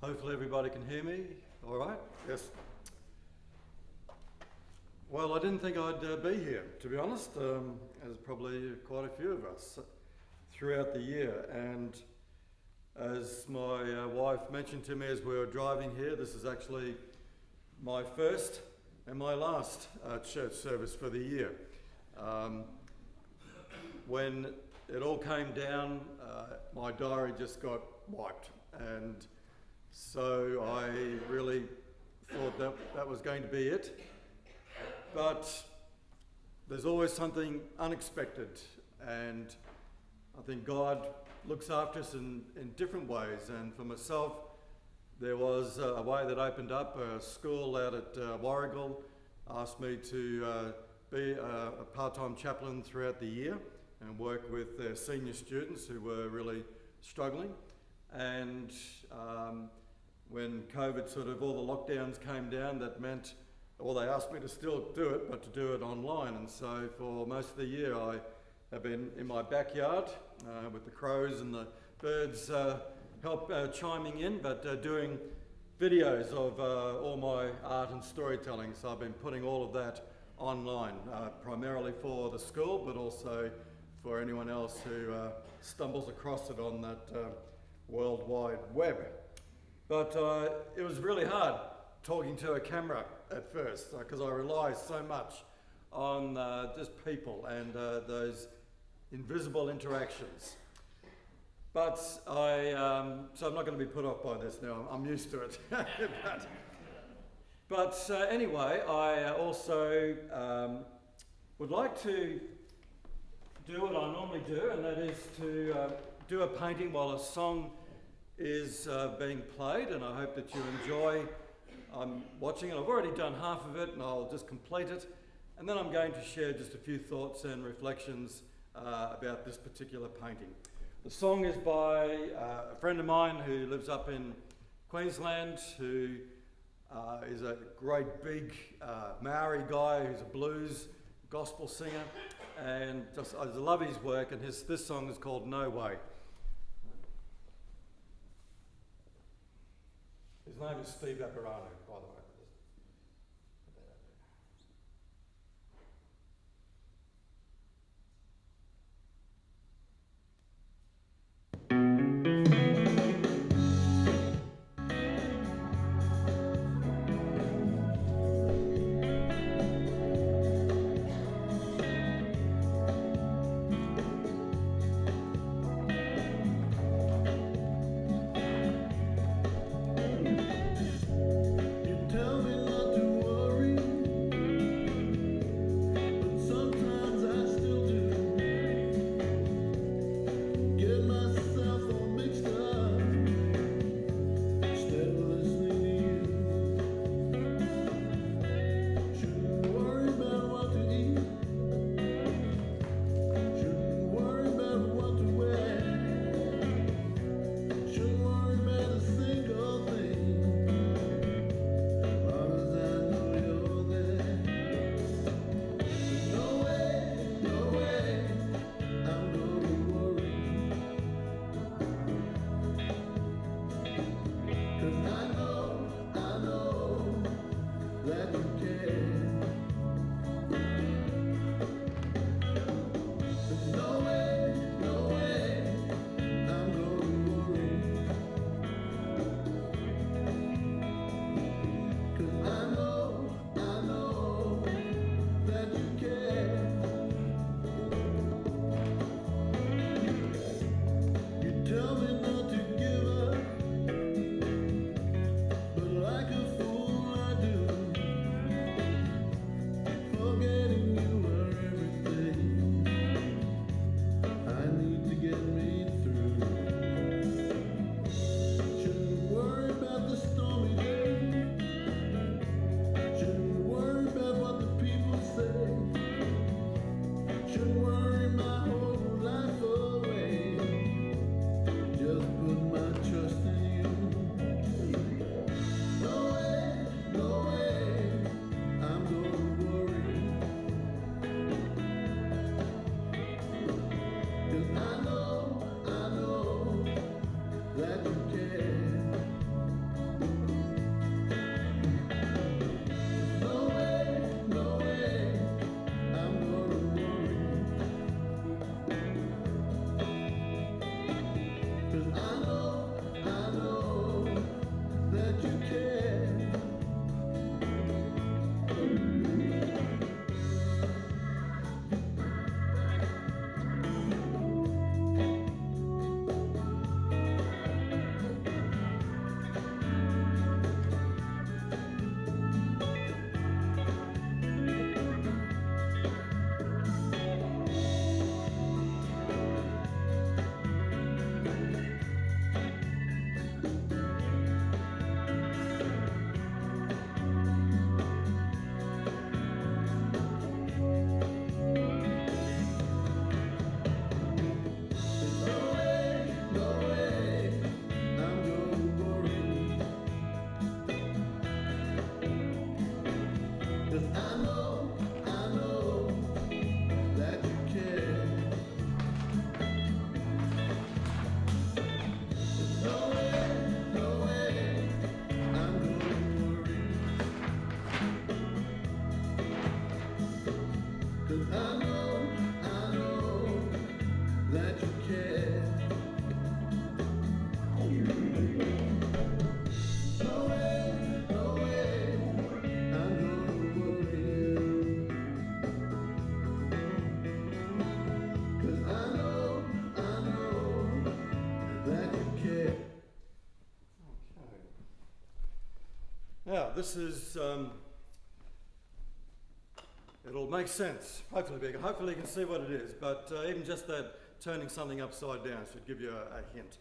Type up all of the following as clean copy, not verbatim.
Hopefully everybody can hear me. All right? Yes. Well, I didn't think I'd be here, to be honest, as probably quite a few of us throughout the year. And as my wife mentioned to me as we were driving here, this is actually my first and my last church service for the year. When it all came down, my diary just got wiped, and so I really thought that was going to be it. But there's always something unexpected, and I think God looks after us in different ways. And for myself, there was a way that opened up. A school out at Warrigal asked me to be a part-time chaplain throughout the year and work with their senior students who were really struggling. And when COVID all the lockdowns came down, that meant, well, they asked me to still do it, but to do it online. And so for most of the year, I have been in my backyard with the crows and the birds help chiming in, but doing videos of all my art and storytelling. So I've been putting all of that online, primarily for the school, but also for anyone else who stumbles across it on that World Wide Web. But it was really hard talking to a camera at first, because I rely so much on just people and those invisible interactions. But so I'm not going to be put off by this now, I'm used to it. but anyway, I also would like to do what I normally do, and that is to do a painting while a song is being played, and I hope that you enjoy watching it. I've already done half of it, and I'll just complete it, and then I'm going to share just a few thoughts and reflections about this particular painting. The song is by a friend of mine who lives up in Queensland, who is a great big Maori guy who's a blues gospel singer, and just I love his work, and this song is called No Way. His name is Steve Apparano, by the way. You this is, it'll make sense, hopefully you can see what it is, but even just that turning something upside down should give you a hint.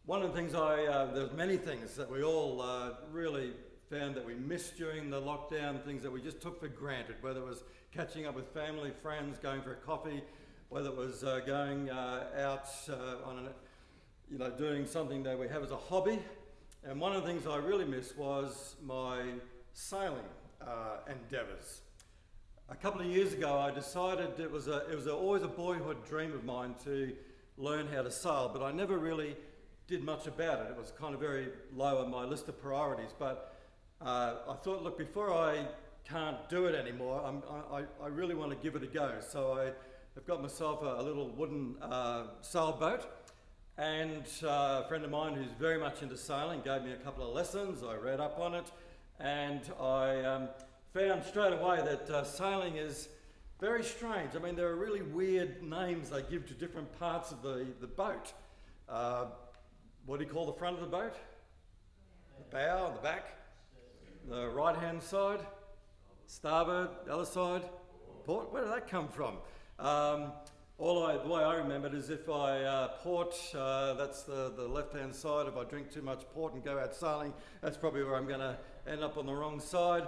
One of the things there's many things that we all really found that we missed during the lockdown, things that we just took for granted, whether it was catching up with family, friends, going for a coffee, whether it was going out doing something that we have as a hobby. And one of the things I really missed was my sailing endeavours. A couple of years ago, I decided it was always a boyhood dream of mine to learn how to sail, but I never really did much about it. It was kind of very low on my list of priorities. But I thought, look, before I can't do it anymore, I really want to give it a go. So I've got myself a little wooden sailboat. And a friend of mine who's very much into sailing gave me a couple of lessons. I read up on it, and I found straight away that sailing is very strange. I mean, there are really weird names they give to different parts of the boat. What do you call the front of the boat? The bow, the back, the right-hand side, starboard, the other side, port. Where did that come from? The way I remember it is if I port, that's the left-hand side. If I drink too much port and go out sailing, that's probably where I'm going to end up on the wrong side.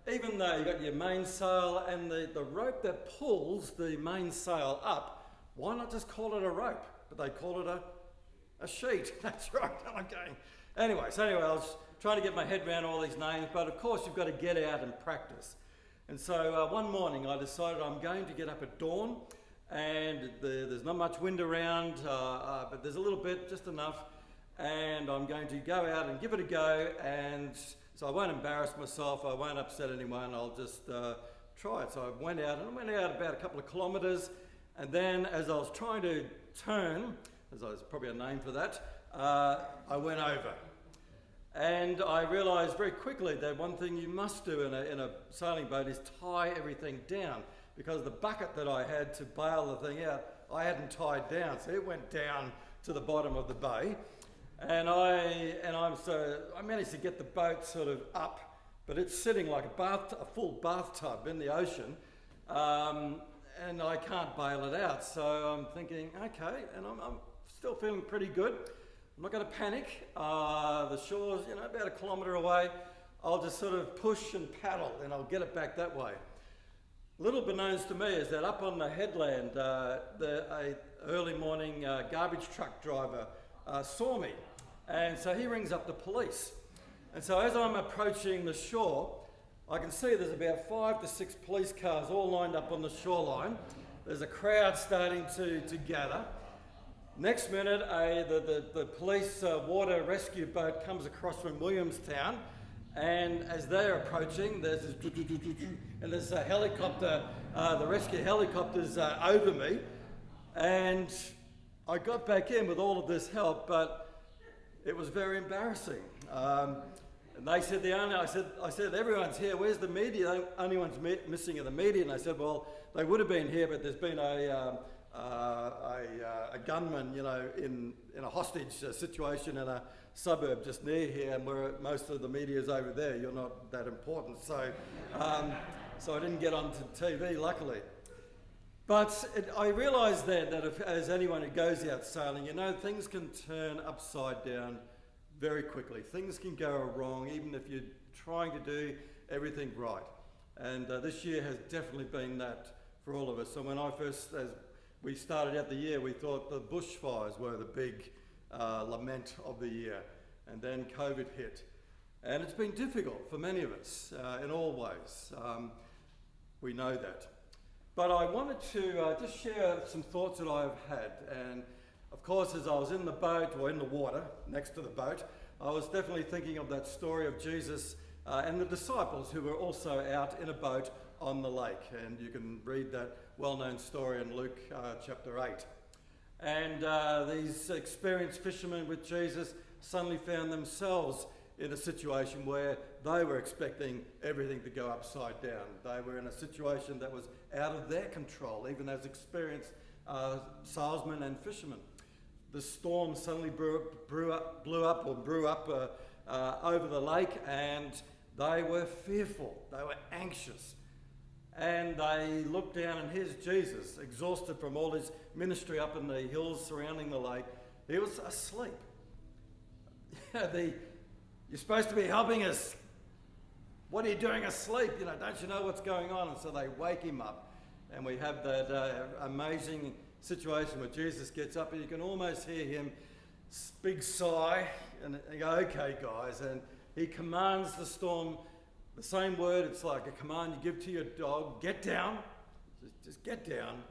Even though you've got your mainsail and the rope that pulls the mainsail up, why not just call it a rope? But they call it a sheet. That's right. I'm going. Anyway, I was trying to get my head around all these names, but of course you've got to get out and practice. And so one morning I decided I'm going to get up at dawn, and there's not much wind around, but there's a little bit, just enough, and I'm going to go out and give it a go, and so I won't embarrass myself, I won't upset anyone, I'll just try it. So I went out about a couple of kilometres, and then as I was trying to turn, there's probably a name for that, I went over. And I realised very quickly that one thing you must do in a sailing boat is tie everything down, because the bucket that I had to bail the thing out, I hadn't tied down, so it went down to the bottom of the bay. And I managed to get the boat sort of up, but it's sitting like a full bathtub in the ocean, and I can't bail it out. So I'm thinking, okay, and I'm still feeling pretty good. I'm not going to panic. The shore's, about a kilometre away. I'll just sort of push and paddle, and I'll get it back that way. Little beknownst to me is that up on the headland, a early morning garbage truck driver saw me, and so he rings up the police. And so as I'm approaching the shore, I can see there's about 5 to 6 police cars all lined up on the shoreline. There's a crowd starting to gather. Next minute, the police water rescue boat comes across from Williamstown, and as they're approaching, there's this and there's a helicopter, the rescue helicopter's over me, and I got back in with all of this help, but it was very embarrassing. And they said I said everyone's here. Where's the media? The only ones missing are the media. And they said, well, they would have been here, but there's been a gunman, in a hostage situation in a suburb just near here, and where most of the media is over there. You're not that important, so I didn't get onto TV, luckily. But I realised then that as anyone who goes out sailing, things can turn upside down very quickly. Things can go wrong, even if you're trying to do everything right. And this year has definitely been that for all of us. So when as we started out the year, we thought the bushfires were the big lament of the year, and then COVID hit. And it's been difficult for many of us in all ways. We know that. But I wanted to just share some thoughts that I've had. And of course, as I was in the boat, or in the water next to the boat, I was definitely thinking of that story of Jesus and the disciples who were also out in a boat on the lake. And you can read that well-known story in Luke chapter 8. And these experienced fishermen with Jesus suddenly found themselves in a situation where they were expecting everything to go upside down. They were in a situation that was out of their control, even as experienced salesmen and fishermen. The storm suddenly blew up over the lake, and they were fearful, they were anxious. And they looked down, and here's Jesus, exhausted from all his ministry up in the hills surrounding the lake. He was asleep. You're supposed to be helping us. What are you doing asleep? Don't you know what's going on? And so they wake him up. And we have that amazing situation where Jesus gets up, and you can almost hear him big sigh and go, okay, guys. And he commands the storm. The same word, it's like a command you give to your dog. Get down. Just get down.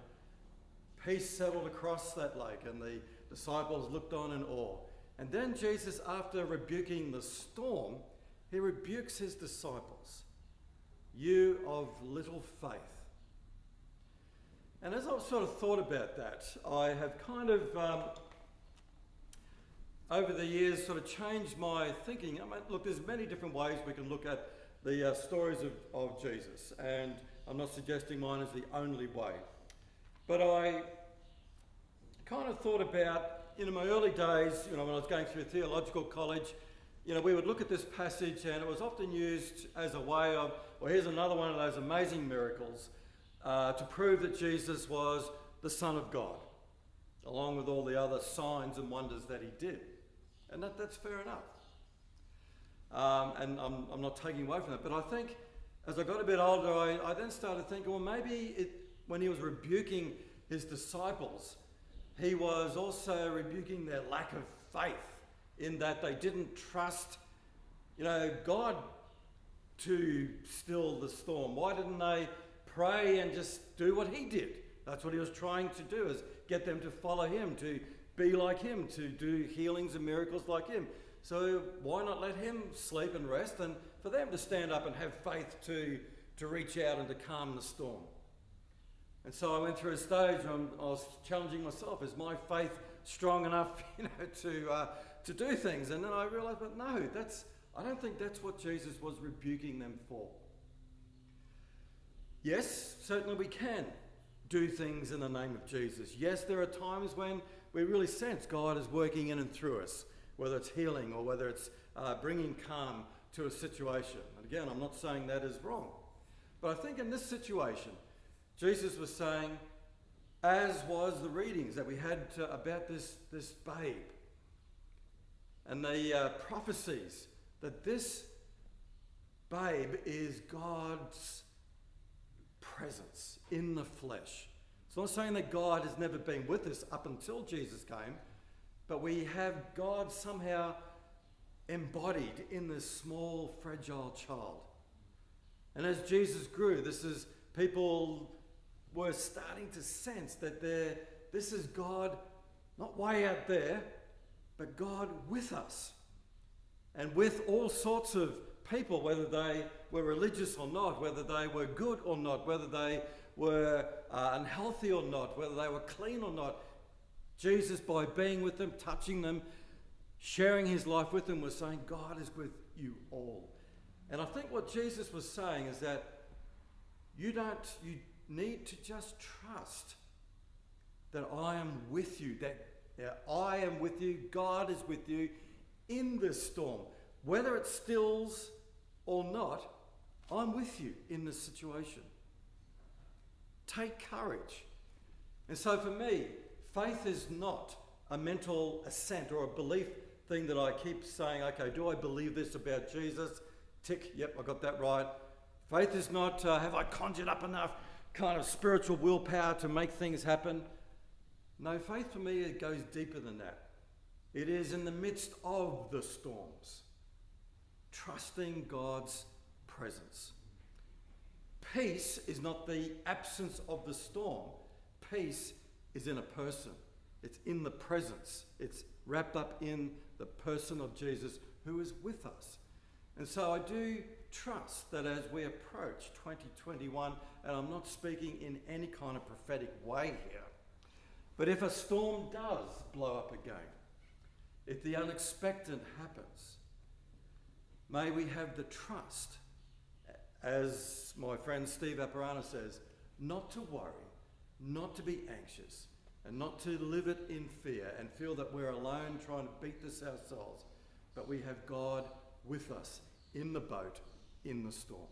Peace settled across that lake, and the disciples looked on in awe. And then Jesus, after rebuking the storm, he rebukes his disciples. You of little faith. And as I've sort of thought about that, I have kind of, over the years, sort of changed my thinking. Look, there's many different ways we can look at the stories of Jesus, and I'm not suggesting mine is the only way. But I kind of thought about, in my early days, when I was going through theological college, we would look at this passage, and it was often used as a way of, well, here's another one of those amazing miracles to prove that Jesus was the Son of God, along with all the other signs and wonders that he did. And that's fair enough. And I'm not taking away from that, but I think as I got a bit older, I then started thinking, well, maybe when he was rebuking his disciples, he was also rebuking their lack of faith in that they didn't trust, God to still the storm. Why didn't they pray and just do what he did? That's what he was trying to do, is get them to follow him, to be like him, to do healings and miracles like him. So why not let him sleep and rest, and for them to stand up and have faith to reach out and to calm the storm? And so I went through a stage where I was challenging myself, is my faith strong enough to do things? And then I realised, but no, I don't think that's what Jesus was rebuking them for. Yes, certainly we can do things in the name of Jesus. Yes, there are times when we really sense God is working in and through us, whether it's healing or whether it's bringing calm to a situation. And again, I'm not saying that is wrong. But I think in this situation, Jesus was saying, as was the readings that we had about this babe, and the prophecies, that this babe is God's presence in the flesh. It's not saying that God has never been with us up until Jesus came, but we have God somehow embodied in this small, fragile child. And as Jesus grew, people were starting to sense that this is God, not way out there, but God with us. And with all sorts of people, whether they were religious or not, whether they were good or not, whether they were unhealthy or not, whether they were clean or not, Jesus, by being with them, touching them, sharing his life with them, was saying, God is with you all. And I think what Jesus was saying is that you need to just trust that I am with you, that I am with you, God is with you in this storm. Whether it stills or not, I'm with you in this situation. Take courage. And so for me, faith is not a mental assent or a belief thing that I keep saying, okay, do I believe this about Jesus? Tick, yep, I got that right. Faith is not, have I conjured up enough kind of spiritual willpower to make things happen? No, faith for me, it goes deeper than that. It is in the midst of the storms, trusting God's presence. Peace is not the absence of the storm. Peace is in a person. It's in the presence. It's wrapped up in the person of Jesus who is with us. And so I do trust that as we approach 2021, and I'm not speaking in any kind of prophetic way here, but if a storm does blow up again, if the unexpected happens, may we have the trust, as my friend Steve Apparana says, not to worry, not to be anxious, and not to live it in fear and feel that we're alone trying to beat this ourselves, but we have God with us in the boat, in the storm.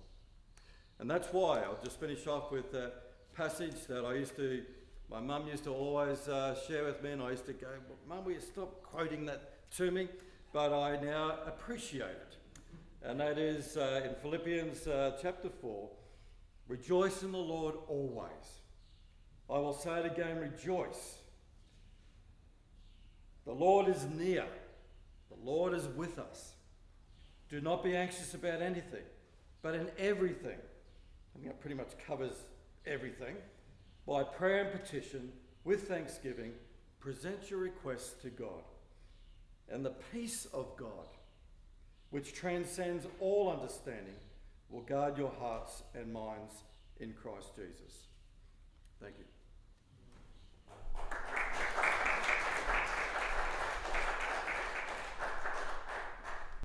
And that's why I'll just finish off with a passage that my mum used to always share with me, and I used to go, Mum, will you stop quoting that to me? But I now appreciate it. And that is in Philippians chapter 4, rejoice in the Lord always. I will say it again, rejoice. The Lord is near. The Lord is with us. Do not be anxious about anything, but in everything, I think that pretty much covers everything, by prayer and petition, with thanksgiving, present your requests to God. And the peace of God, which transcends all understanding, will guard your hearts and minds in Christ Jesus. Thank you.